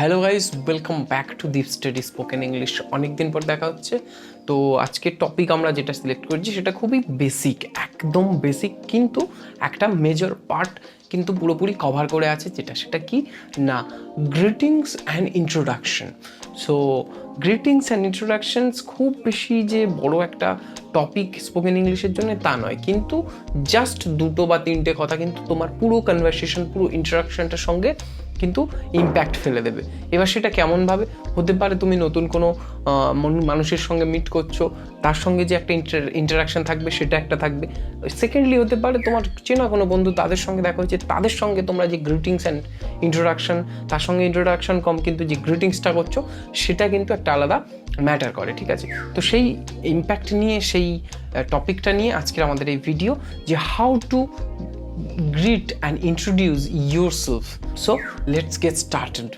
Hello guys, welcome back to DeepStudy spoken English. অনেক দিন পর দেখা হচ্ছে। তো আজকের টপিক আমরা যেটা সিলেক্ট করেছি সেটা খুবই বেসিক, একদম বেসিক, কিন্তু একটা মেজর পার্ট কিন্তু পুরোপুরি কভার করে আছে, সেটা কি না, greetings and introduction. So greetings and introductions খুব বেশি যে বড় একটা টপিক স্পোকেন ইংলিশের জন্য তা নয়, কিন্তু জাস্ট দুটো বা তিনটে কথা কিন্তু তোমার পুরো কনভারসেশন, পুরো ইন্টারাকশনটার সঙ্গে কিন্তু ইম্প্যাক্ট ফেলে দেবে। এবার সেটা কেমনভাবে হতে পারে, তুমি নতুন কোনো মানুষের সঙ্গে মিট করছো, তার সঙ্গে যে একটা ইন্টারাকশন থাকবে সেটা একটা থাকবে। সেকেন্ডলি হতে পারে তোমার চেনা কোনো বন্ধু, তাদের সঙ্গে দেখা হচ্ছে, তাদের সঙ্গে তোমরা যে গ্রিটিংস অ্যান্ড ইন্ট্রোডাকশন, তার সঙ্গে ইন্ট্রোডাকশন কম কিন্তু যে গ্রিটিংসটা করছো সেটা কিন্তু একটা আলাদা ম্যাটার করে, ঠিক আছে? তো সেই ইম্প্যাক্ট নিয়ে, সেই টপিকটা নিয়ে আজকের আমাদের এই ভিডিও, যে how to greet and introduce yourself. So let's get started.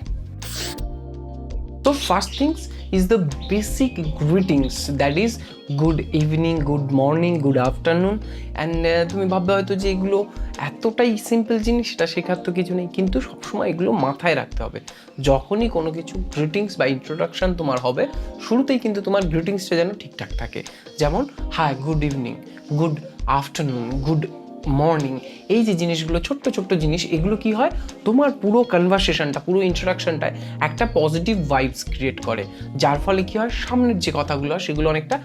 So first things is the basic greetings, that is good evening, good morning, good afternoon. And তুমি ভাববে হয়তো যে এগুলো এতটাই সিম্পল জিনিস, সেটা শেখার তো কিছু নেই, কিন্তু সবসময় এগুলো মাথায় রাখতে হবে। যখনই কোনো কিছু গ্রিটিংস বা ইন্ট্রোডাকশন তোমার হবে, শুরুতেই কিন্তু তোমার গ্রিটিংসটা যেন ঠিকঠাক থাকে। যেমন hi, good evening, good afternoon, good morning. এই যে জিনিসগুলো, ছোট্ট ছোট্ট জিনিস, এগুলো কি হয়, তোমার পুরো কনভারসেশনটা, পুরো ইন্ট্রোডাকশনটায় একটা পজিটিভ ভাইবস ক্রিয়েট করে, যার ফলে কি হয়, সামনের যে কথাগুলো সেগুলো অনেকটা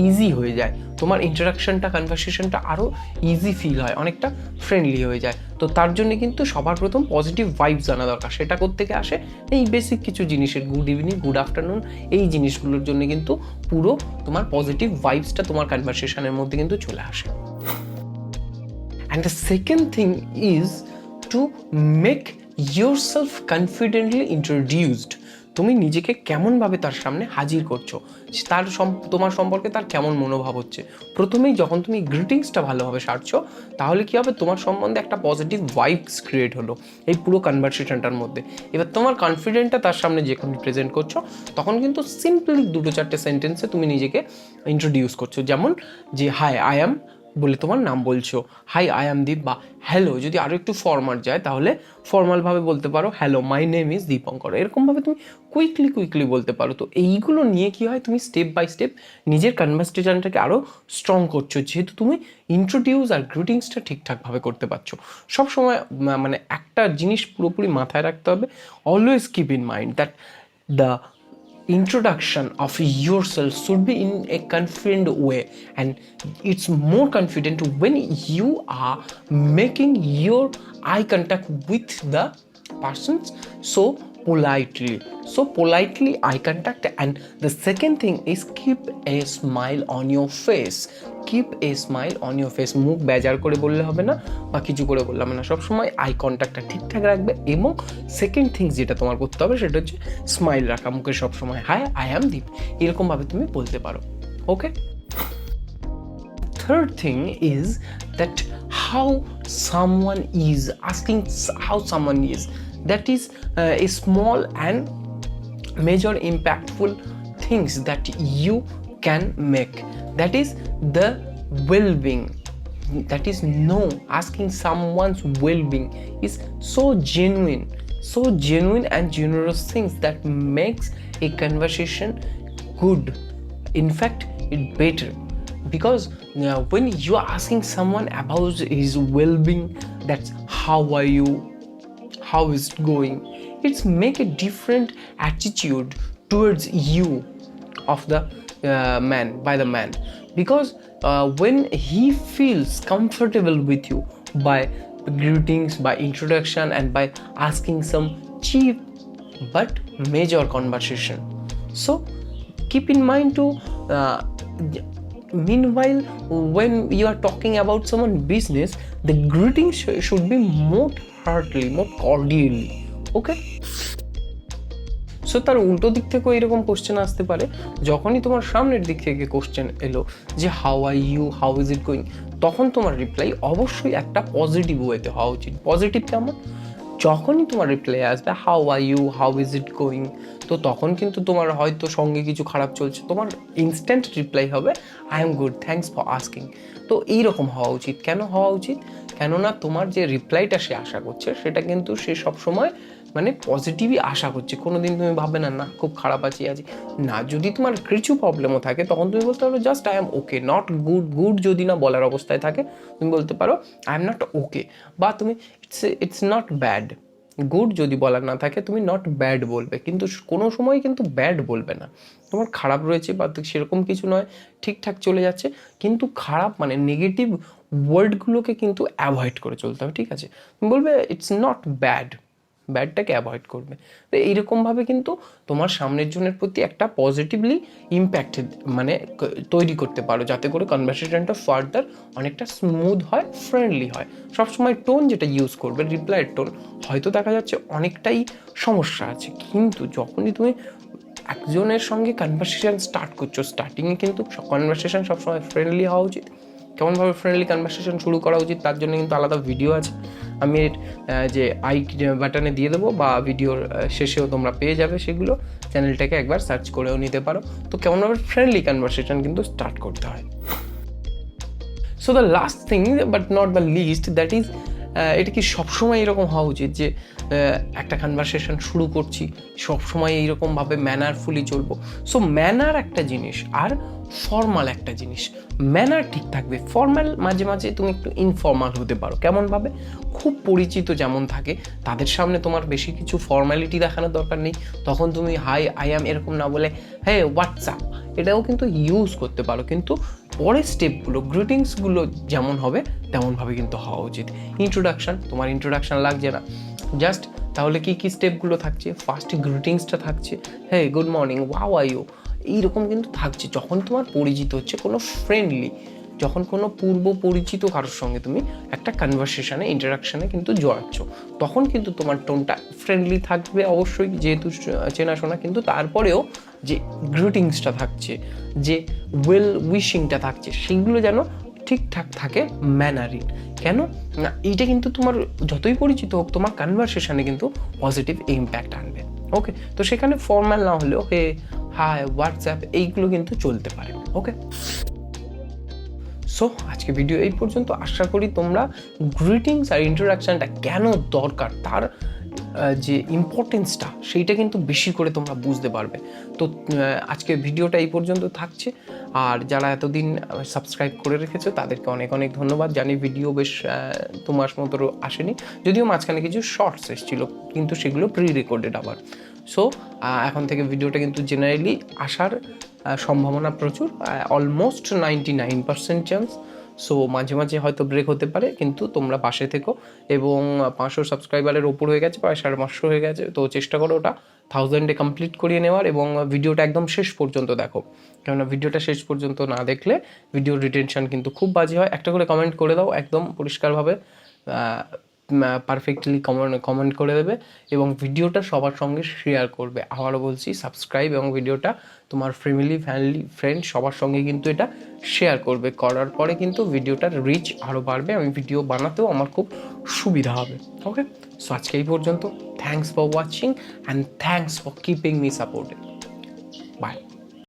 ইজি হয়ে যায়, তোমার ইন্টারাকশনটা, কনভারসেশনটা আরও ইজি ফিল হয়, অনেকটা ফ্রেন্ডলি হয়ে যায়। তো তার জন্য কিন্তু সবার প্রথম পজিটিভ ভাইবস আনা দরকার। সেটা কোত্থেকে আসে? এই বেসিক কিছু জিনিসের, গুড ইভিনিং, গুড আফটারনুন, এই জিনিসগুলোর জন্য কিন্তু পুরো তোমার পজিটিভ ভাইবসটা তোমার কনভারসেশনের মধ্যে কিন্তু চলে আসে। And the second thing is to make yourself confidently introduced. তুমি নিজেকে কেমনভাবে তার সামনে হাজির করছো, তার তোমার সম্পর্কে তার কেমন মনোভাব হচ্ছে। প্রথমেই যখন তুমি গ্রিটিংসটা ভালোভাবে সারছো, তাহলে কি হবে, তোমার সম্বন্ধে একটা পজিটিভ ভাইবস ক্রিয়েট হলো এই পুরো কনভারসেশনটার মধ্যে। এবার তোমার কনফিডেন্টটা তার সামনে যখন প্রেজেন্ট করছো, তখন কিন্তু সিম্পলি দুটো চারটে সেন্টেন্সে তুমি নিজেকে ইন্ট্রোডিউস করছো। যেমন যে হাই আই অ্যাম বলে তোমার নাম বলছো, হাই আই অ্যাম দীপ, বা হ্যালো যদি আরও একটু ফর্মাল যায় তাহলে ফর্মালভাবে বলতে পারো, hello my name is Dipankar. এরকমভাবে তুমি কুইকলি বলতে পারো। তো এইগুলো নিয়ে কি হয়, তুমি স্টেপ বাই স্টেপ নিজের কনভারসেশনটাকে আরও স্ট্রং করছো, যেহেতু তুমি ইন্ট্রোডিউস আর গ্রিটিংসটা ঠিকঠাকভাবে করতে পারছো। সবসময় মানে একটা জিনিস পুরোপুরি মাথায় রাখতে হবে, always keep in mind that the introduction of yourself should be in a confident way, and it's more confident when you are making your eye contact with the persons so politely eye contact. And the second thing is keep a smile on your face. Keep a smile on your face. মুখ বেজার করে বললে হবে না, বা কিছু করে বললাম না, সবসময় আই কন্ট্যাক্টটা ঠিকঠাক রাখবে। এবং সেকেন্ড থিংস যেটা তোমার করতে হবে সেটা হচ্ছে স্মাইল রাখা মুখে সবসময়। হাই আই অ্যাম দীপ, এরকমভাবে তুমি বলতে পারো। ওকে, third thing is that how someone is, asking how someone is, that is a small and major impactful things that you can make. That is the well-being. That is, no, asking someone's well-being is so genuine and generous things that makes a conversation good, in fact it better. Because when you are asking someone about his well-being, that's how are you, how is it going, it's make a different attitude towards you of the man, because when he feels comfortable with you by greetings, by introduction, and by asking some cheap but major conversation. So keep in mind to meanwhile, when you are talking about someone business, the greetings should be more heartily, more cordially. Okay, so তার উল্টো দিক থেকেও এরকম question আসতে পারে। যখনই তোমার সামনের দিক থেকে কোশ্চেন এলো যে how are you, how is it going, তখন তোমার রিপ্লাই অবশ্যই একটা পজিটিভ ওয়েতে হওয়া উচিত। পজিটিভ কেমন? যখনই তোমার রিপ্লাই আসবে how are you, how is it going, তো তখন কিন্তু তোমার হয়তো সঙ্গে কিছু খারাপ চলছে, তোমার ইনস্ট্যান্ট রিপ্লাই হবে I am good, thanks for asking. তো এইরকম হওয়া উচিত। কেন হওয়া উচিত? কেননা তোমার যে রিপ্লাইটা সে আশা করছে সেটা কিন্তু সে সবসময় মানে পজিটিভই আশা করছে। কোনো দিন তুমি ভাববে না না খুব খারাপ আছি না। যদি তোমার কিছু প্রবলেমও থাকে তখন তুমি বলতে পারো just I am okay, not good. Good যদি না বলার অবস্থায় থাকে তুমি বলতে পারো আই এম নট ওকে, বা তুমি ইটস নট ব্যাড। গুড যদি বলার না থাকে তুমি নট ব্যাড বলবে, কিন্তু কোনো সময় কিন্তু ব্যাড বলবে না। তোমার খারাপ রয়েছে বা সেরকম কিছু নয়, ঠিকঠাক চলে যাচ্ছে, কিন্তু খারাপ মানে নেগেটিভ ওয়ার্ডগুলোকে কিন্তু অ্যাভয়েড করে চলতে হবে, ঠিক আছে? তুমি বলবে ইটস নট ব্যাড, ব্যাডটাকে অ্যাভয়েড করবে। তো এইরকমভাবে কিন্তু তোমার সামনের জনের প্রতি একটা পজিটিভলি ইম্প্যাক্ট মানে তৈরি করতে পারো, যাতে করে কনভারসেশনটা ফার্দার অনেকটা স্মুথ হয়, ফ্রেন্ডলি হয়। সবসময় টোন যেটা ইউজ করবে, রিপ্লাইয়ের টোন, হয়তো দেখা যাচ্ছে অনেকটাই সমস্যা আছে, কিন্তু যখনই তুমি একজনের সঙ্গে কনভারসেশন স্টার্ট করছো, স্টার্টিংয়ে কিন্তু কনভারসেশন সবসময় ফ্রেন্ডলি হওয়া উচিত। কেমনভাবে ফ্রেন্ডলি কনভারসেশন শুরু করা উচিত তার জন্য কিন্তু আলাদা ভিডিও আছে, আমি যে আই বাটনে দিয়ে দেবো, বা ভিডিওর শেষেও তোমরা পেয়ে যাবে সেগুলো। চ্যানেলটাকে একবার সার্চ করেও নিতে পারো। তো কেমনভাবে ফ্রেন্ডলি কনভারসেশন কিন্তু স্টার্ট করতে হয়। So the last thing but not the least, that is এটা কি সবসময় এরকম হওয়া উচিত যে একটা কনভারসেশন শুরু করছি সবসময় এইরকমভাবে ম্যানারফুলি চলবো? সো ম্যানার একটা জিনিস আর ফর্মাল একটা জিনিস। ম্যানার ঠিক থাকবে, ফর্মাল মাঝে মাঝে তুমি একটু ইনফর্মাল হতে পারো। কেমনভাবে? খুব পরিচিত যেমন থাকে তাদের সামনে তোমার বেশি কিছু ফর্মালিটি দেখানোর দরকার নেই, তখন তুমি হাই আই অ্যাম এরকম না বলে হ্যাঁ হোয়াটসঅ্যাপ এটাও কিন্তু ইউজ করতে পারো, কিন্তু পরের স্টেপগুলো গ্রিটিংসগুলো যেমন হবে তেমনভাবে কিন্তু হওয়া উচিত। ইন্ট্রোডাকশান, তোমার ইন্ট্রোডাকশান লাগছে না, জাস্ট তাহলে কি কি স্টেপগুলো থাকছে? ফার্স্ট গ্রিটিংসটা থাকছে, হ্যাঁ good morning, how are you, এইরকম কিন্তু থাকছে। যখন তোমার পরিচিত হচ্ছে কোনো ফ্রেন্ডলি, যখন কোনো পূর্ব পরিচিত কারোর সঙ্গে তুমি একটা কনভারসেশনে ইন্টারাকশানে কিন্তু জড়াচ্ছ, তখন কিন্তু তোমার টোনটা ফ্রেন্ডলি থাকবে অবশ্যই, যেহেতু চেনাশোনা, কিন্তু তারপরেও যে গ্রিটিংসটা থাকছে, যে ওয়েল উইশিংটা থাকছে, সেগুলো যেন ঠিকঠাক থাকে, ম্যানারিং। কেন না, এইটা কিন্তু তোমার যতই পরিচিত হোক তোমার কনভারসেশনে কিন্তু পজিটিভ ইম্প্যাক্ট আনবে। ওকে, তো সেখানে ফর্মাল না হলেও হে হাই হোয়াটসঅ্যাপ এইগুলো কিন্তু চলতে পারে। ওকে, সো আজকে ভিডিও এই পর্যন্ত। আশা করি তোমরা গ্রিটিংস আর ইন্ট্রোডাকশানটা কেন দরকার, তার যে ইম্পর্টেন্সটা সেইটা কিন্তু বেশি করে তোমরা বুঝতে পারবে। তো আজকে ভিডিওটা এই পর্যন্ত থাকছে, আর যারা এতদিন সাবস্ক্রাইব করে রেখেছো তাদেরকে অনেক অনেক ধন্যবাদ। জানি ভিডিও বেশ 2 মাস মতো আসেনি, যদিও মাঝখানে কিছু শর্টস এসেছিলো, কিন্তু সেগুলো প্রি রেকর্ডেড আবার। সো এখন থেকে ভিডিওটা কিন্তু জেনারেলি আসার সম্ভাবনা প্রচুর, অলমোস্ট 99% চান্স। সো মাঝে মাঝে হয়তো ব্রেক হতে পারে, কিন্তু তোমরা পাশে থেকো। এবং 500 সাবস্ক্রাইবারের ওপর হয়ে গেছে, প্রায় 550 হয়ে গেছে, তো চেষ্টা করো ওটা 1000-এ কমপ্লিট করিয়ে নেওয়ার, এবং ভিডিওটা একদম শেষ পর্যন্ত দেখো, কেননা ভিডিওটা শেষ পর্যন্ত না দেখলে ভিডিওর রিটেনশন কিন্তু খুব বাজে হয়। একটা করে কমেন্ট করে দাও, একদম পরিষ্কারভাবে পারফেক্টলি কমেন্ট করে দেবে, এবং ভিডিওটা সবার সঙ্গে শেয়ার করবে। আবারও বলছি, সাবস্ক্রাইব এবং ভিডিওটা তোমার ফ্যামিলি ফ্রেন্ড সবার সঙ্গে কিন্তু এটা শেয়ার করবে। করার পরে কিন্তু ভিডিওটার রিচ আরও বাড়বে, আমি ভিডিও বানাতেও আমার খুব সুবিধা হবে। ওকে, সো আজকে এই পর্যন্ত। Thanks for watching and thanks for keeping me supported. By.